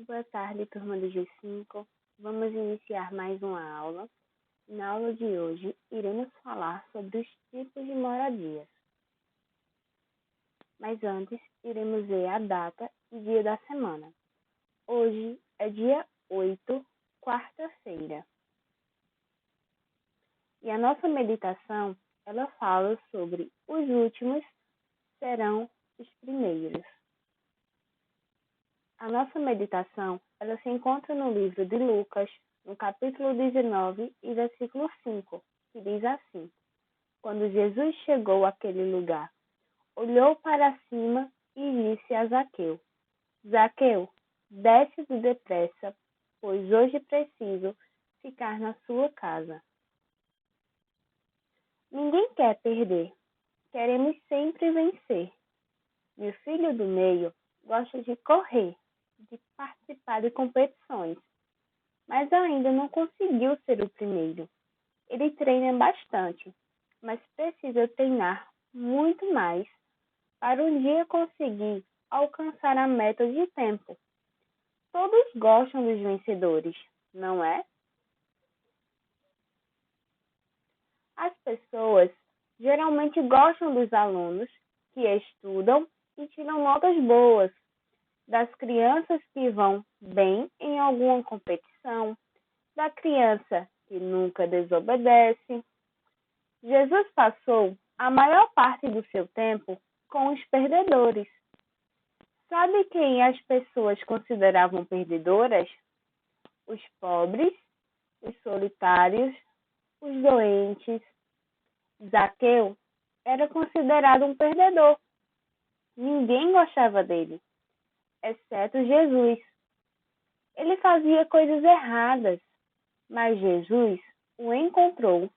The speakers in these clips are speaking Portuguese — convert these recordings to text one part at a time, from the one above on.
Boa tarde, turma do G5. Vamos iniciar mais uma aula. Na aula de hoje, iremos falar sobre os tipos de moradias. Mas antes, iremos ver a data e dia da semana. Hoje é dia 8, quarta-feira. E a nossa meditação, ela fala sobre os últimos serão os primeiros. A nossa meditação, ela se encontra no livro de Lucas, no capítulo 19 e versículo 5, que diz assim: Quando Jesus chegou àquele lugar, olhou para cima e disse a Zaqueu: Zaqueu, desce depressa, pois hoje preciso ficar na sua casa. Ninguém quer perder, queremos sempre vencer. Meu filho do meio gosta de correr, de participar de competições, mas ainda não conseguiu ser o primeiro. Ele treina bastante, mas precisa treinar muito mais para um dia conseguir alcançar a meta de tempo. Todos gostam dos vencedores, não é? As pessoas geralmente gostam dos alunos que estudam e tiram notas boas, das crianças que vão bem em alguma competição, da criança que nunca desobedece. Jesus passou a maior parte do seu tempo com os perdedores. Sabe quem as pessoas consideravam perdedoras? Os pobres, os solitários, os doentes. Zaqueu era considerado um perdedor. Ninguém gostava dele, exceto Jesus. Ele fazia coisas erradas, mas Jesus o encontrou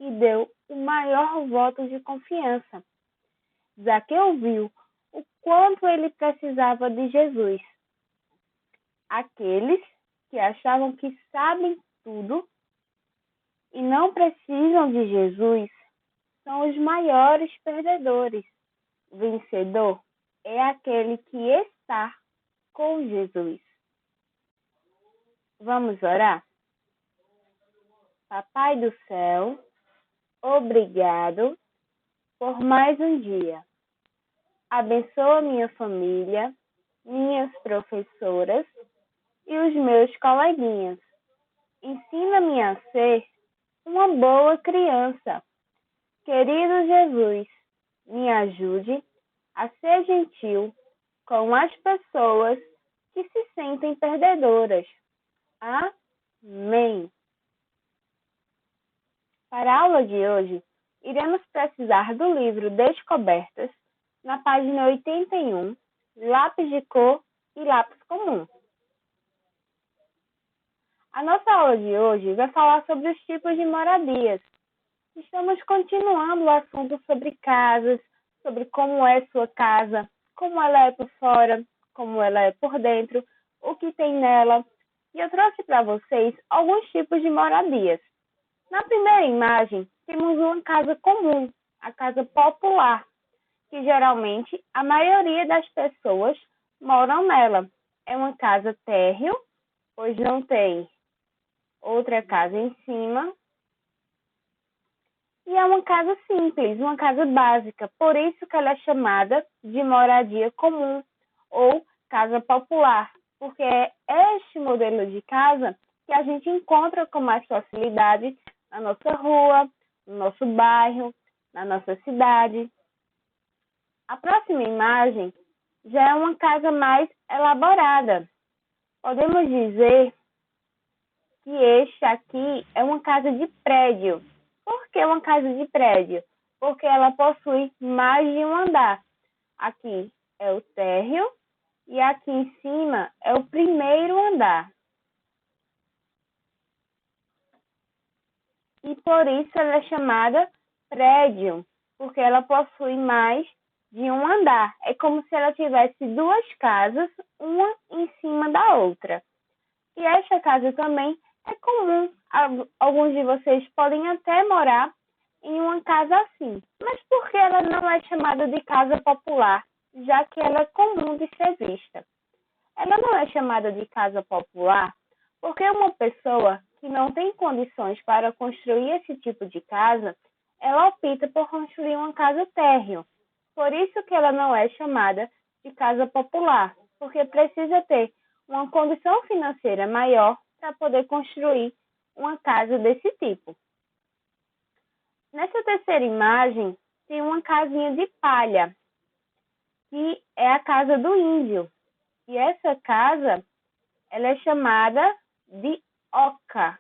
e deu o maior voto de confiança. Zaqueu viu o quanto ele precisava de Jesus. Aqueles que achavam que sabem tudo e não precisam de Jesus são os maiores perdedores. O vencedor é aquele que está com Jesus. Vamos orar? Papai do céu, obrigado por mais um dia. Abençoa minha família, minhas professoras e os meus coleguinhas. Ensina-me a ser uma boa criança. Querido Jesus, me ajude a ser gentil com as pessoas que se sentem perdedoras. Amém. Para a aula de hoje, iremos precisar do livro Descobertas, na página 81, lápis de cor e lápis comum. A nossa aula de hoje vai falar sobre os tipos de moradias. Estamos continuando o assunto sobre casas, sobre como é sua casa, como ela é por fora, como ela é por dentro, o que tem nela. E eu trouxe para vocês alguns tipos de moradias. Na primeira imagem, temos uma casa comum, a casa popular, que geralmente a maioria das pessoas moram nela. É uma casa térreo, pois não tem outra casa em cima. E é uma casa simples, uma casa básica, por isso que ela é chamada de moradia comum ou casa popular, porque é este modelo de casa que a gente encontra com mais facilidade na nossa rua, no nosso bairro, na nossa cidade. A próxima imagem já é uma casa mais elaborada. Podemos dizer que este aqui é uma casa de prédio. Por que uma casa de prédio? Porque ela possui mais de um andar. Aqui é o térreo e aqui em cima é o primeiro andar. E por isso ela é chamada prédio, porque ela possui mais de um andar. É como se ela tivesse duas casas, uma em cima da outra. E esta casa também é comum. Alguns de vocês podem até morar em uma casa assim. Mas por que ela não é chamada de casa popular, já que ela é comum de ser vista? ela não é chamada de casa popular porque uma pessoa que não tem condições para construir esse tipo de casa, ela opta por construir uma casa térreo. Por isso que ela não é chamada de casa popular, porque precisa ter uma condição financeira maior para poder construir uma casa desse tipo. Nessa terceira imagem, tem uma casinha de palha, que é a casa do índio. E essa casa, ela é chamada de oca.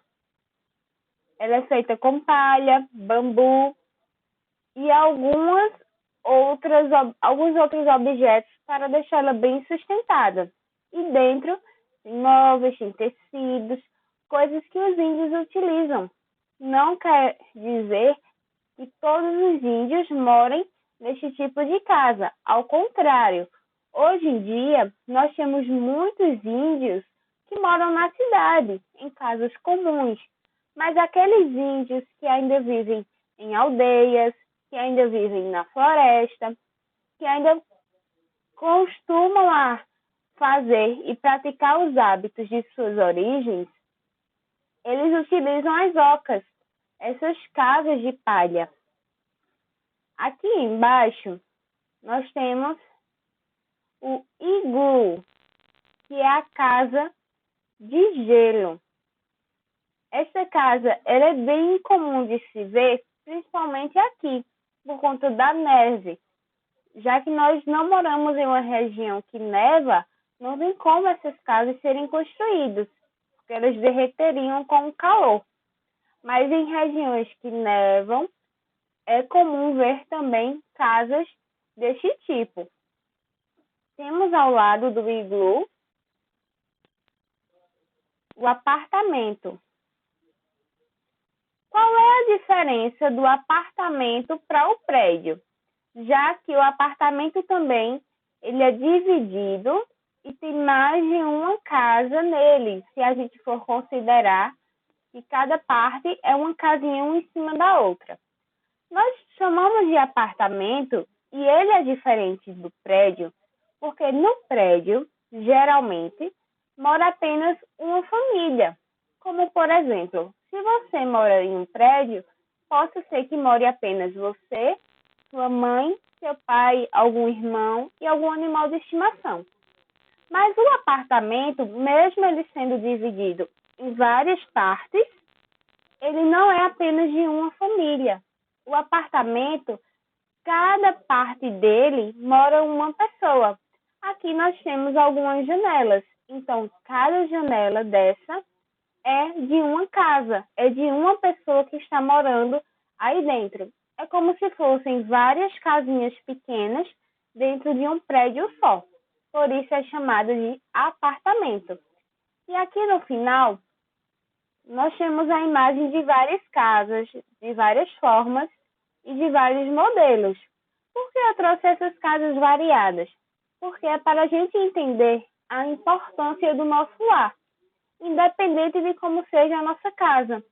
Ela é feita com palha, bambu e alguns outros objetos para deixá-la bem sustentada. E dentro tem móveis, tem tecidos, coisas que os índios utilizam. Não quer dizer que todos os índios morem neste tipo de casa. Ao contrário, hoje em dia nós temos muitos índios que moram na cidade, em casas comuns. Mas aqueles índios que ainda vivem em aldeias, que ainda vivem na floresta, que ainda costumam fazer e praticar os hábitos de suas origens, eles utilizam as ocas, essas casas de palha. Aqui embaixo, nós temos o iglu, que é a casa de gelo. Essa casa ela é bem comum de se ver, principalmente aqui, por conta da neve. Já que nós não moramos em uma região que neva, não tem como essas casas serem construídas, porque elas derreteriam com o calor. Mas em regiões que nevam, é comum ver também casas deste tipo. Temos ao lado do iglu o apartamento. Qual é a diferença do apartamento para o prédio? Já que o apartamento também ele é dividido e tem mais de uma casa nele, se a gente for considerar que cada parte é uma casinha uma em cima da outra. Nós chamamos de apartamento e ele é diferente do prédio, porque no prédio, geralmente, mora apenas uma família. Como, por exemplo, se você mora em um prédio, pode ser que more apenas você, sua mãe, seu pai, algum irmão e algum animal de estimação. Mas o apartamento, mesmo ele sendo dividido em várias partes, ele não é apenas de uma família. O apartamento, cada parte dele mora uma pessoa. Aqui nós temos algumas janelas. Então, cada janela dessa é de uma casa, é de uma pessoa que está morando aí dentro. É como se fossem várias casinhas pequenas dentro de um prédio só. Por isso é chamado de apartamento. E aqui no final, nós temos a imagem de várias casas, de várias formas e de vários modelos. Por que eu trouxe essas casas variadas? Porque é para a gente entender a importância do nosso lar, independente de como seja a nossa casa.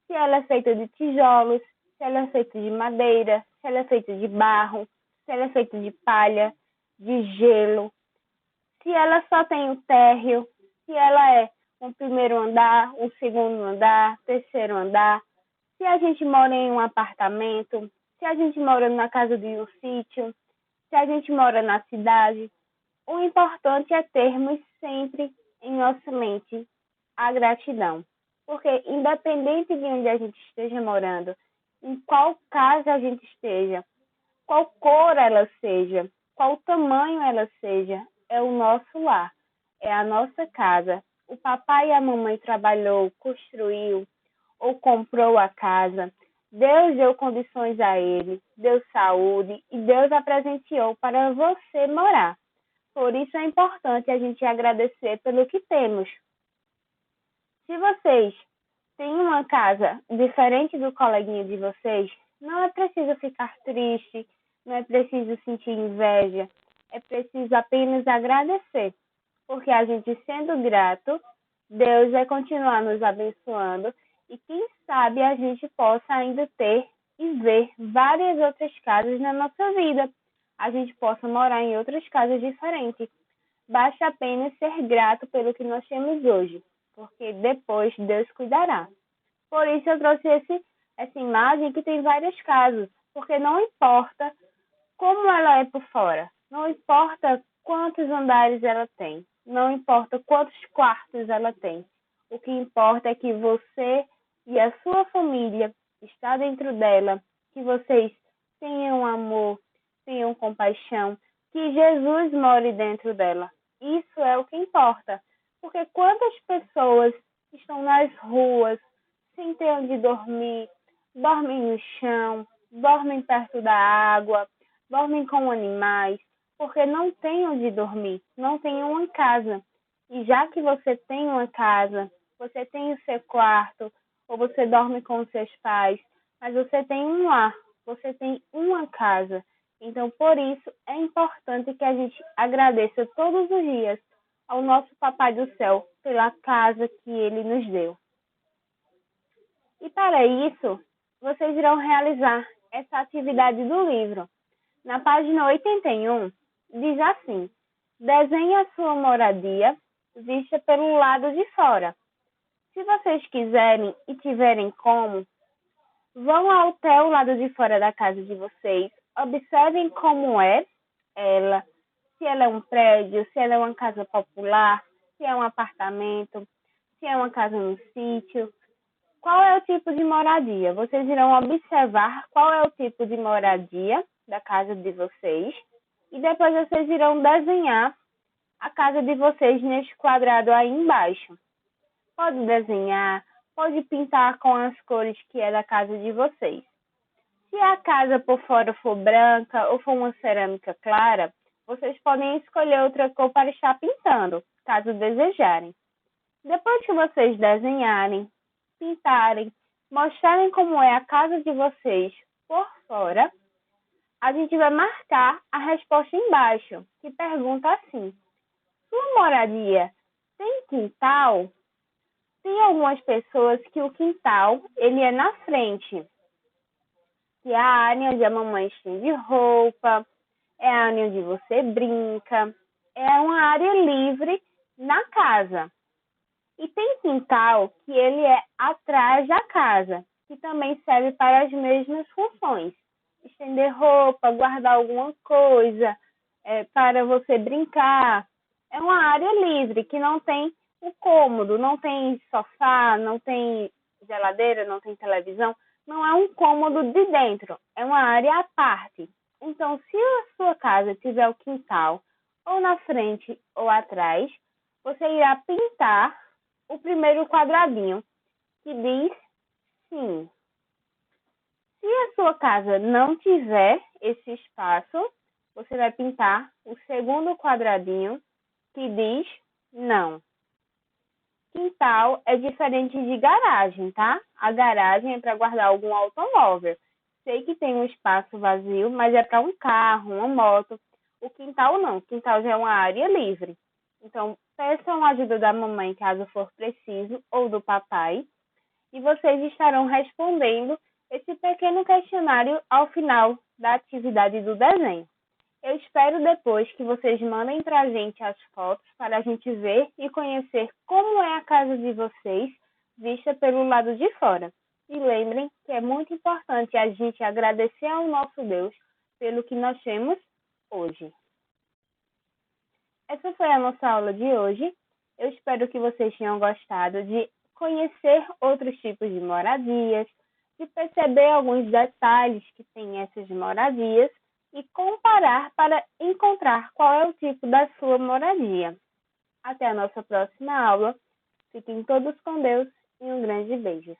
Se ela é feita de tijolos, se ela é feita de madeira, se ela é feita de barro, se ela é feita de palha, de gelo, se ela só tem o térreo, se ela é um primeiro andar, um segundo andar, terceiro andar, se a gente mora em um apartamento, se a gente mora na casa de um sítio, se a gente mora na cidade. O importante é termos sempre em nossa mente a gratidão. Porque independente de onde a gente esteja morando, em qual casa a gente esteja, qual cor ela seja, qual tamanho ela seja, é o nosso lar, é a nossa casa. O papai e a mamãe trabalhou, construiu ou comprou a casa. Deus deu condições a ele, deu saúde e Deus a presenteou para você morar. Por isso é importante a gente agradecer pelo que temos. Se vocês têm uma casa diferente do coleguinha de vocês, não é preciso ficar triste, não é preciso sentir inveja, é preciso apenas agradecer. Porque a gente sendo grato, Deus vai continuar nos abençoando e quem sabe a gente possa ainda ter e ver várias outras casas na nossa vida. A gente possa morar em outras casas diferentes. basta apenas ser grato pelo que nós temos hoje, porque depois Deus cuidará. Por isso eu trouxe essa imagem que tem várias casas, porque não importa como ela é por fora, não importa quantos andares ela tem, não importa quantos quartos ela tem. O que importa é que você e a sua família está dentro dela, que vocês tenham amor, tenham compaixão, que Jesus more dentro dela. Isso é o que importa. Porque quantas pessoas estão nas ruas, sem ter onde dormir, dormem no chão, dormem perto da água, dormem com animais, porque não tem onde dormir, não tem uma casa. E já que você tem uma casa, você tem o seu quarto, ou você dorme com os seus pais, mas você tem um lar, você tem uma casa. Então, por isso, é importante que a gente agradeça todos os dias ao nosso Papai do Céu pela casa que Ele nos deu. E para isso, vocês irão realizar essa atividade do livro. Na página 81, diz assim: desenhe a sua moradia vista pelo lado de fora. Se vocês quiserem e tiverem como, vão até o lado de fora da casa de vocês, observem como é ela, se ela é um prédio, se ela é uma casa popular, se é um apartamento, se é uma casa no sítio. Qual é o tipo de moradia? Vocês irão observar qual é o tipo de moradia da casa de vocês e depois vocês irão desenhar a casa de vocês neste quadrado aí embaixo. Pode desenhar, pode pintar com as cores que é da casa de vocês. Se a casa por fora for branca ou for uma cerâmica clara, vocês podem escolher outra cor para estar pintando, caso desejarem. Depois que vocês desenharem, pintarem, mostrarem como é a casa de vocês por fora, a gente vai marcar a resposta embaixo, que pergunta assim: sua moradia tem quintal? Tem algumas pessoas que o quintal ele é na frente, que é a área onde a mamãe estende roupa, é a área onde você brinca, é uma área livre na casa. E tem quintal que ele é atrás da casa, que também serve para as mesmas funções. Estender roupa, guardar alguma coisa, para você brincar. É uma área livre, que não tem um cômodo, não tem sofá, não tem geladeira, não tem televisão. Não é um cômodo de dentro, é uma área à parte. Então, se a sua casa tiver o quintal ou na frente ou atrás, você irá pintar o primeiro quadradinho, que diz sim. Se a sua casa não tiver esse espaço, você vai pintar o segundo quadradinho, que diz não. Quintal é diferente de garagem, tá? A garagem é para guardar algum automóvel. Sei que tem um espaço vazio, mas é para um carro, uma moto. O quintal não. O quintal já é uma área livre. Então, peçam a ajuda da mamãe caso for preciso, ou do papai, e vocês estarão respondendo esse pequeno questionário ao final da atividade do desenho. Eu espero depois que vocês mandem para a gente as fotos para a gente ver e conhecer como é a casa de vocês vista pelo lado de fora. E lembrem que é muito importante a gente agradecer ao nosso Deus pelo que nós temos hoje. Essa foi a nossa aula de hoje. Eu espero que vocês tenham gostado de conhecer outros tipos de moradias, de perceber alguns detalhes que tem essas moradias e comparar para encontrar qual é o tipo da sua moradia. Até a nossa próxima aula. Fiquem todos com Deus e um grande beijo.